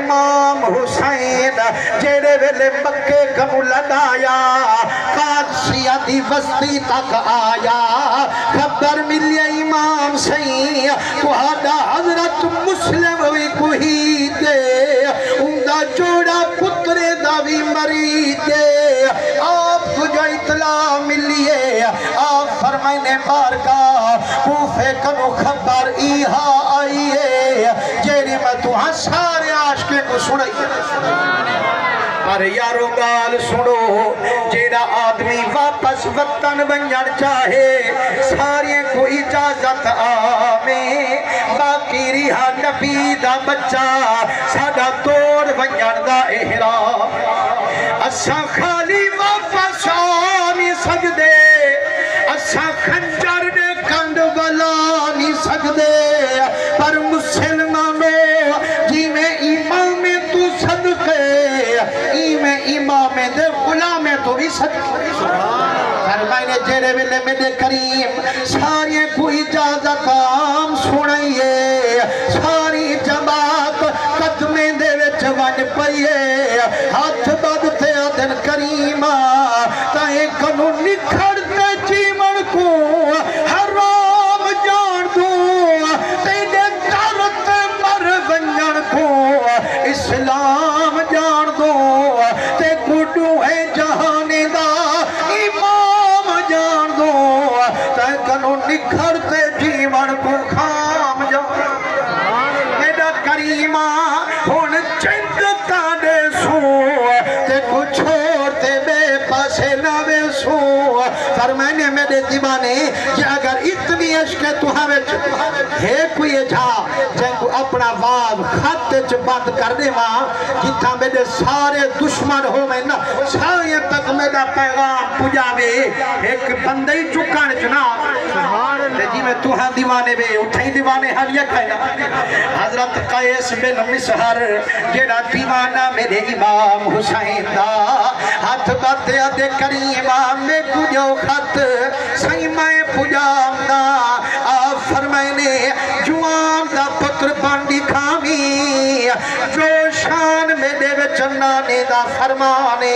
امام حسین جیڑے ویلے مکے کنو لگایا قادسیہ دی بستی تک آیا خبر ملی امام سین تہاڈا حضرت مسلم ہوئی کوئی دے اندہ جوڑا پترے دا بھی مری دے آپ تجھے اطلاع ملیے آپ فرمائنے بارگاہ کوفے کنو خبر ایہا آئیے جیڑی میں تہاں سارے عاشقیں کو سنائی پر یارو گال سنو جیڑا آدمی واپس وطن بنجن چاہے سارے کو اجازت آمیں باقی رہا نبی دا بچہ ساڑا توڑ بنجن دا احرام اساں خالی واپس آنی سجدے اساں خنجر دے کند والا نہیں سجدے پر مسلمانوں جی میں امام تو صدقے امام دے غلام تو بھی صدقے فرمائنے جیرے ویلے میرے کریم ساری کو اجازت عام سنائیے ساری جماعت قدمیں دے وچ ون پئیے ہاتھ بدتے دن کریمہ تائیں کنو نکھڑتے جیمن کو حرام جان دو تینے کرتے مر ونجن کو اسلام جان دو تے گڈو ہے جہانے دا امام جان دو تے کنو نکھڑتے جیمن کو خام جان میرا کریمہ ہون چند تانے سو تے کچھ چھوڑتے بے پاسے نہ بے سو فرمائنے میرے دیوانے کہ اگر اتنی عشق تو ہمیں ہے کوئی جا جن کو اپنا واب خط بند کرنے ماں جتنا میرے سارے دشمن ہو میں نا سارے تک میرا پیغام پجاوے ایک بندی چکان چنا جی میں تو ہاں دیوانے بے اٹھائی دیوانے حال یہ کہنا حضرت قیس بن مسحر جیڑا دیوانہ میرے امام حسین دا ہاتھ باتے دے کریمہ میں کجو خط سیمہ پجام دا آپ فرمائنے جوان دا پتر بانڈی کھامی جو شان میں دے چنانے دا فرمانے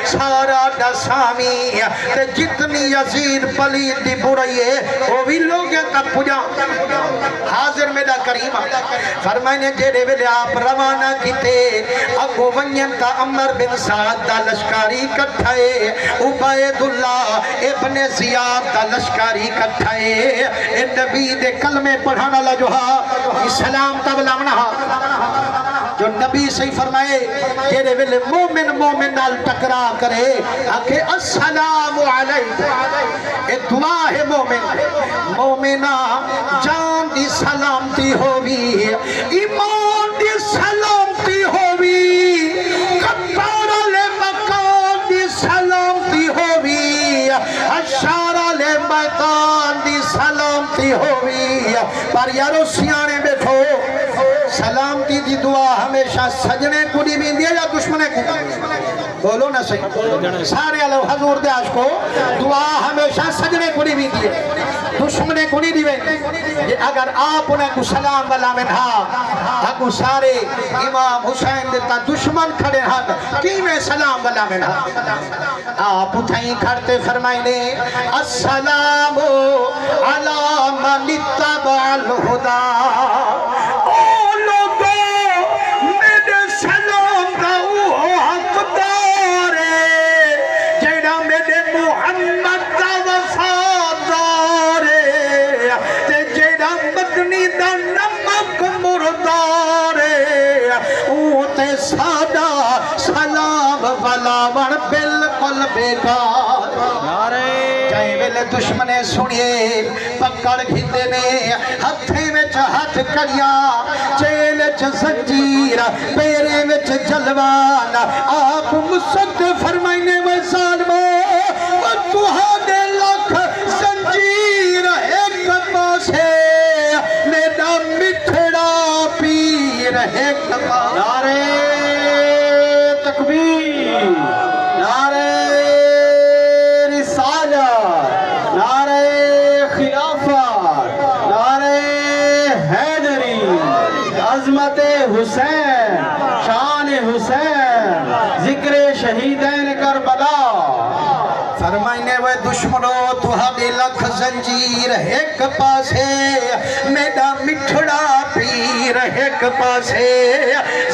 سارا دا سامی تے جتنی یزید پلید دی برائیے وہ بھی لوگیں تک پجام حاضر میں دا کریمہ فرمائنے جیڑے ویلے آپ روانہ کیتے اگو ونین تا عمر بن سعد دا لشکاری کٹھائے عبید اللہ ابن زیاد دا لشکاری کٹھائے اے نبی دے کلمے پڑھانا لجوہا اسلام تبلامنا جو نبی سے فرمائے جیرے ویلے مومن نال ٹکرا کرے آکے السلام علیکم اے دعا ہے مومنہ جان دی سلامتی ہوئی ایمان دی سلامتی ہوئی قطار لے مکان دی سلامتی ہوئی اشارہ لے میدان دی سلامتی ہوئی پر یارو سیانے بیٹھو سلامتی دی دعا ہمیشہ سجنے کو نہیں بھی دیا یا دشمنے کو بولو نہ صحیح سارے اللہ حضور دے آج کو دعا ہمیشہ سجنے کو نہیں بھی دیا دشمنے کو نہیں دیوے اگر آپ انہیں کو سلام والا منہا اگو سارے امام حسین دیتا دشمن کھڑے ہاتھ کی میں سلام والا منہا آپ اٹھائیں کھڑتے فرمائنے السلام علی من اتبع الہدا سادہ سلام والا ون بالکل بیکار چاہے ویلے دشمنے سنیے پکڑ گھتے نے ہتھے وچ ہاتھ کریا جیل وچ زنجیر پیرے وچ جلوان آپ مسد فرمائنے میں ظالمو تہاڈے لکھ زنجیر ایک پاسے میرا مٹھڑا پیر ایک نعرے تکبیر نعرے رسالت نعرے خلافت نعرے حیدری عظمت حسین حسین ذکر شہیدین کربلا فرمائنے وہ دشمنوں تہاڈی لکھ زنجیر ایک پاسے میڈا مٹھڑا پیر ایک پاسے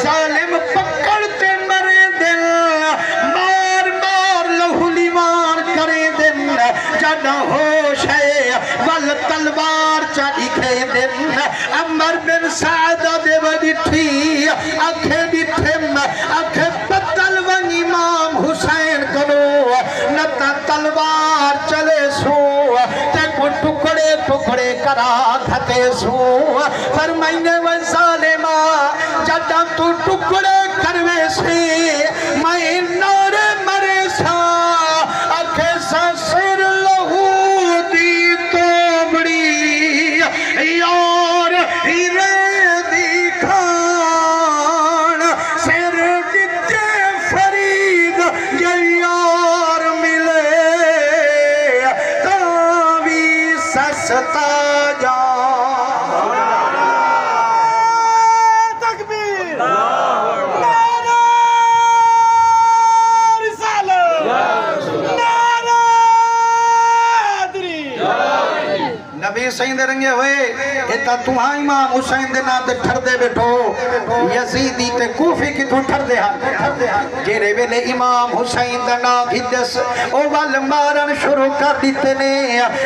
ظالم پکڑتے مرے دل مار مار لہو لیوان کرے دل جانا ہوش ہے ول تلوار چاہی کھے دل عمر بن سعد دے وڈٹھی اکھے ڈٹھم اکھے بدل ون امام حسین کنو نتا تلوار چلے سو تے کو ٹکڑے ٹکڑے کرا کھتے سو فرمائنے و ظالمہ جدہ تو ٹکڑے کروے سے میں نارے مرے سا اکھے سا سر لہو دی توبڑی یار ہیرے دی کھان سر ڈٹے فرید یار ملے تاوی سستا جا تکبیر نعرہ رسالت نعرہ حیدری نبی سین دے رنگے ہوئے ایتا تمہاں امام حسین دے نا تے ٹھر دے بیٹھو یزیدی تے کوفی کی تو ٹھر دے ہاں جیرے ویلے امام حسین دے نا گھدس او وال مارن شروع کر دیتے نے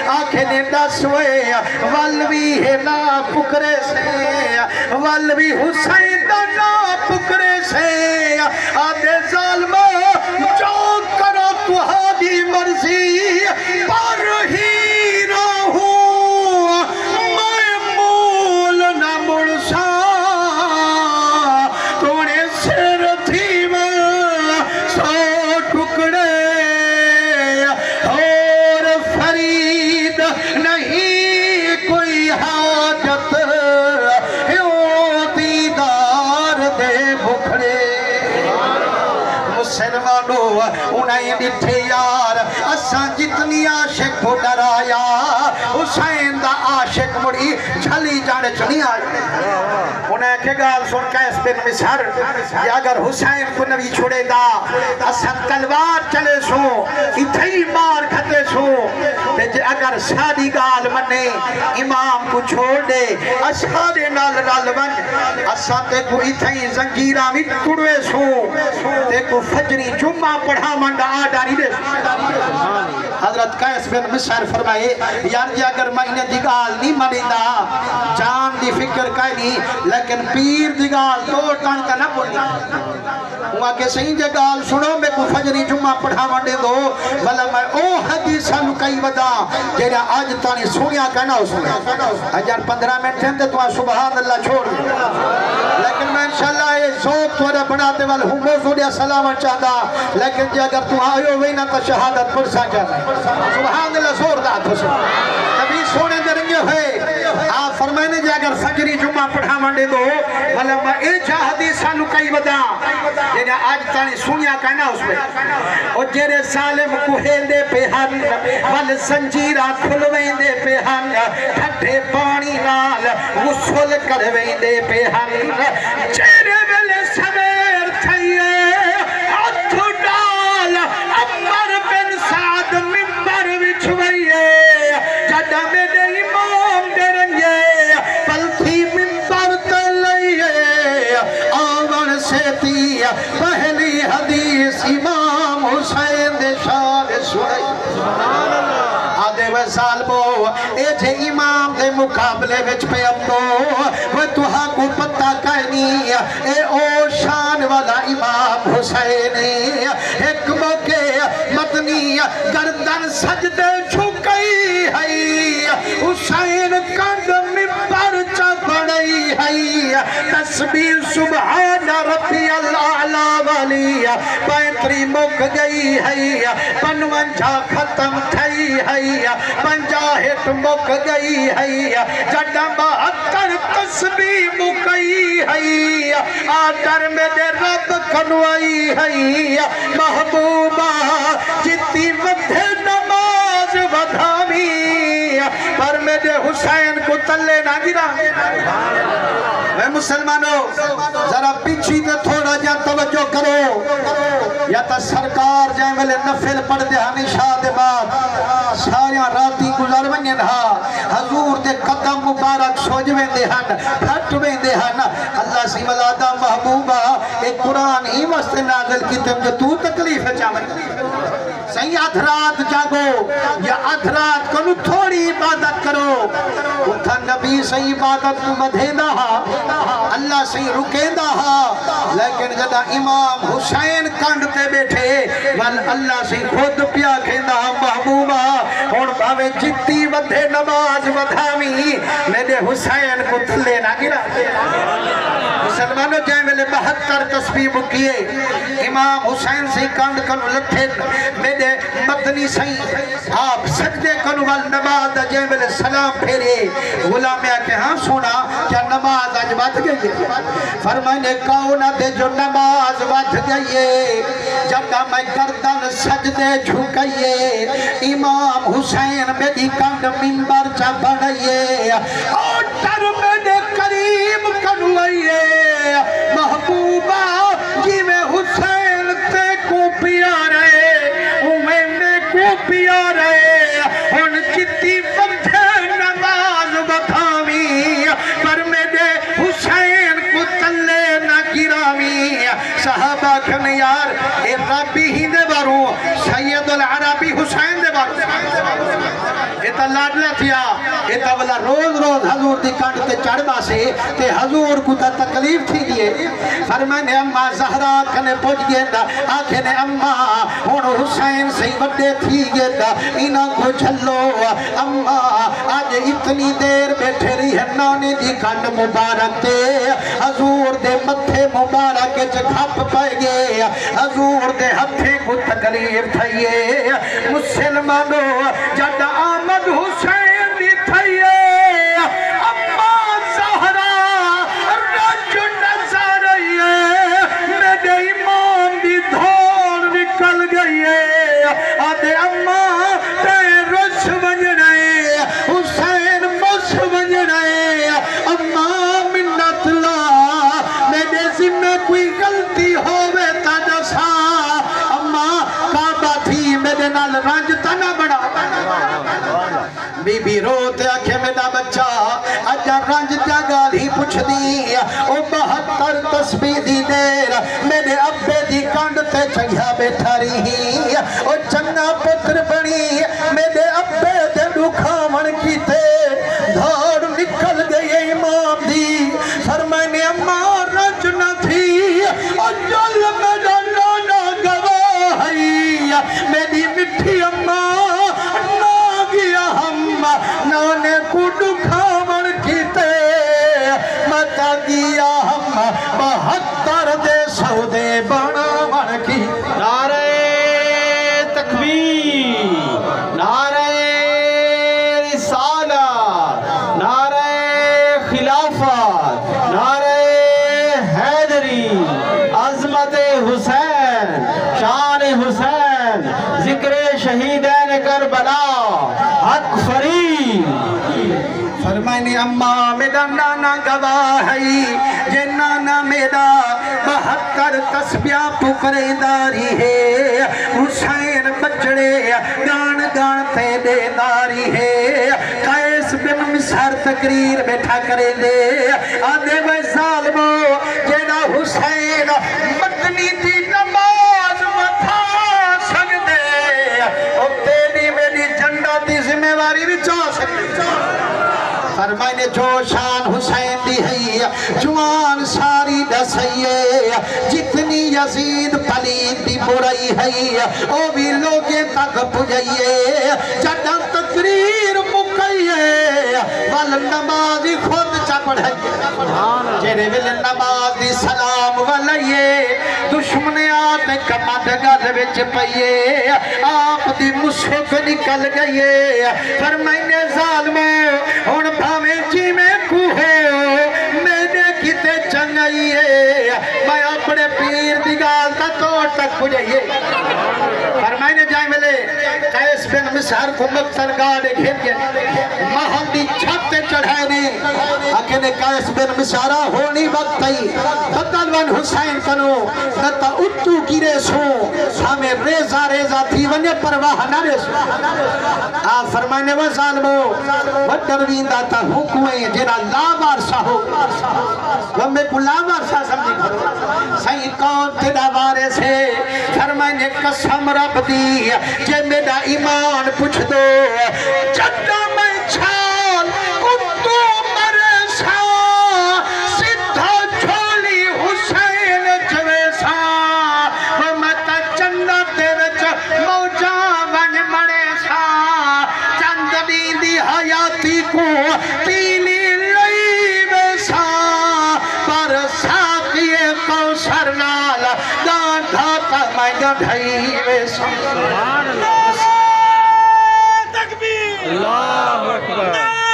آنکھیں نے ڈس ہوئے والوی ہے نا پکرے سے والوی حسین دا نا پکرے سے آدھے ظالمہ جو کرو تہاڈی مرضی پر ہی انہیں ڈٹھے یار اساں جتنی عاشق کو ڈرایا حسین دا عاشق مڑی جھلی جانے چنی آئی انہیں کہ گال سن کیس بن مصر کہ اگر حسین کو نبی چھوڑے دا اساں تلوار چلے سو اتھائی مار کھتے سو اگر سادی گال منے امام کو چھوڑ دے اشارے نال رال بن اساں تے کو اتھائی زنجیرہ میں کڑوے سو تے کو فجری جمعہ پڑھا منڈا آڈاری دے حضرت قیس بن مصر فرمائے یار جی اگر میں دی گال نہیں منی دا جان دی فکر کئی نہیں لیکن پیر دی گال توڑ تانتا نہ بولی وہاں کے صحیح جے گال سنو میں کو فجری جمعہ پڑھا منڈے دو بھلا میں او حدیثہ لکائی ودا جیرا آج تانی سنیا کہنا ہو سنیا اجار 15 منٹ ہیں تو سبحان اللہ چھوڑ لیکن میں انشاءاللہ یہ ذوق تھوڑا بناتے والے ہوں موضوع دیا سلامت چاہتا لیکن جی اگر تو آئیو ہوئی نا تو شہادت پڑھ سکتا سبحان اللہ زور دات ہو سکتا نبی سونے دے رنگے ہوئے آپ فرمائنے جی اگر فجری جمعہ پڑھا منڈے دو بھلا میں ایچ حدیثہ لکائی ودا جیرے آج تانی سنیا کہنا اس میں اور جیرے سالم کوہین دے پہ ہن ول سنجیرہ کھلوین دے پہ ہن ٹھٹے پانی نال غسل کروین دے پہ ہن جیرے ویلے سویر تھئیے ہاتھ ڈال عمر بن سعد ممبر وچھوئیے جڑا میرے امام دے رنگے پلتھی ممبر تلئیے آون سے تھی پہلی حدیث امام حسین دے شان سنائی آدھے وہ ظالمو اے جے امام دے مقابلے وچ پہ اب تو وہ توہاں کو پتہ کہنی اے او شان والا امام حسین ایک موقع مدنی گردن سجدے جھکئی ہے حسین کند ممبر چپڑئی ہے تسبیح سبحان ربی العالی والی پینتری مک گئی ہے پنونجا ختم تھئی ہے پنجاہٹ مک گئی ہے جڑا 72 تسبیح مکئی ہے آدر میں دے رب کنوائی ہے محبوبہ جتی ودھے نماز ودھامی پر میں دے حسین کو تلے نہ گرا میں مسلمانوں ذرا پیچھی تے تھوڑا جا توجہ کر ملے نفل پڑھ دے ہمیشہ دے بعد ساریاں راتی گزر ونجن ہا حضور دے قدم مبارک سوجویں دے ہن پھٹویں دے ہن اللہ سی ملادہ محبوبہ ایک قرآن ہی واسطے نازل کی تم جو تو تکلیف چاہے صحیح ادھرات جاگو یا ادھرات کنو تھوڑی عبادت کرو اتھا نبی صحیح عبادت کو مدھیندہ ہا اللہ صحیح رکیندہ ہا لیکن جدا امام حسین کانڈتے بیٹھے وال اللہ صحیح خود پیا کھیندہ ہا محبوبہ اور بھاوے جتی ودھے نماز ودھامی میرے حسین کو تھلے نہ گرا مسلمانوں جائے ملے 72 تسبیح مکیے امام حسین سے کانڈ کنو لٹھے میرے مدنی صحیح آپ سجدے کنو وال نماز جائے ملے سلام پھیرے غلامیا کہ ہاں سونا کیا نماز آج بات گئی ہے فرمائنے کونہ دے جو نماز بات گئی ہے جب میں گردن سجدے جھکئیے امام حسین میری کانڈ منبر چا بڑھئیے اور در میرے قریب کنوئیے محبوبہ جی میں حسین تے کو پیا رہے میں کو پیا رہے ان جتی بندھے نماز بتاوی پر میرے حسین کو تلے نہ گراوی صحابہ کھن یار اے ربی ہی دے بارو سید العربی حسین دے بارو ایتا لاڈلہ تھیا ایتا بلا روز روز حضور دی کانڈ تے چڑھنا سے تے حضور کو تا تکلیف تھی گئے فرمائنے اممہ زہرہ کنے پوچھ گئے دا آکھنے اممہ ہون حسین سے بڑے تھی گئے دا انہاں کو چلو اممہ آج اتنی دیر بیٹھے رہی ہے نانے دی کانڈ مبارک تے حضور دے متھے مبارک جگھپ پائے گئے حضور دے ہتھے کو تکلیف تھائیے مسلمانوں جد آمد حسین دی تھائیے اممہ زہرہ رج نظر آئیے میرے امام دی دھوڑ نکل گئیے آدھے اممہ تے رش بن رہے حسین مس بن رہے اممہ منت لا میرے ذمہ کوئی غلطی ہوئے تا دسا اممہ کعبہ تھی میرے نال رنج تنہ بڑا بی بی روتے آکھے میرا بچہ اجا رنج جاگال ہی پوچھ دی او 72 تسبیح دی دیر میرے ابے دی کانڈ تے چنگیا بیٹھا رہی او چنگا پتر بنی میرے ابے دے دکھاون کی تے دھوڑ نکل گئی امام دی فرمائنے اماں رنج نہ تھی اجل میرا نانا گواہی میری مٹھی اماں نانے کو دکھاون کیتے متا گیا ہم 72 دے سودے بناون کی نعرہ تکبیر نعرہ رسالت نعرہ خلافت نعرہ حیدری عظمت حسین شان حسین ذکر شہیدین کربلا حق فرید فرمائنی اماں میرا نانا گواہی جے نانا میرا 72 تسبیح پکرے داری ہے حسین بچڑے گان گان تے دے داری ہے قیس بن مصر تقریر بیٹھا کرے دے آدھے وے ظالمو جیڑا حسین مدنی دی نماز متھا سکدے او تیری میری جنڈا دی ذمہ واری بھی چاہ سکتے فرمائنے جو شان حسین دی ہے جوان ساری دسائیے جتنی یزید پلید دی برائی ہے او بھی لوگیں تک پجائیے جڑا تقریر مکئیے وال نمازی خود چا پڑھائیے جیرے ویل نماز دی سلام والائیے دشمن آتے کمد گل وچ پئیے آپ دی مشک نکل گئیے فرمائنے ظالموں ہن بھاویں جی میں کوہو میرے کتے چنگئیے میں اپنے پیر دی گال تا توڑ تک پجائیے فرمائنے جائے ملے قیس بن مسہر کو مقتل گاڑے گھر کے محل دی چھت تے چڑھائے نے اکھنے قیس بن مسہرہ ہونی وقت تئی بدل بن حسین کنو نتا اتو کی ریسو ہمیں ریزہ ریزہ تھی ونیا پرواہ نہ ریسو آپ فرمائنے وہ ظالمو وڈرویندہ تا حکویں جنہ لابار ساہو ہمیں کو لابار سا سمجھی کرو سہی کون تیرا بارے سے فرمائنے قسم رب دی جے میرا ایمان پوچھ دو جدہ میں چھال اتو مرسا سدھا چھولی حسین جویسا ومتا جنت وچ موجا ون مڑے سا چند دی حیاتی کو تیلی لئی ویسا پر ساقی کوثر نال گاندھا کا میں گندھائی ویسا تکبیر اللہ اکبر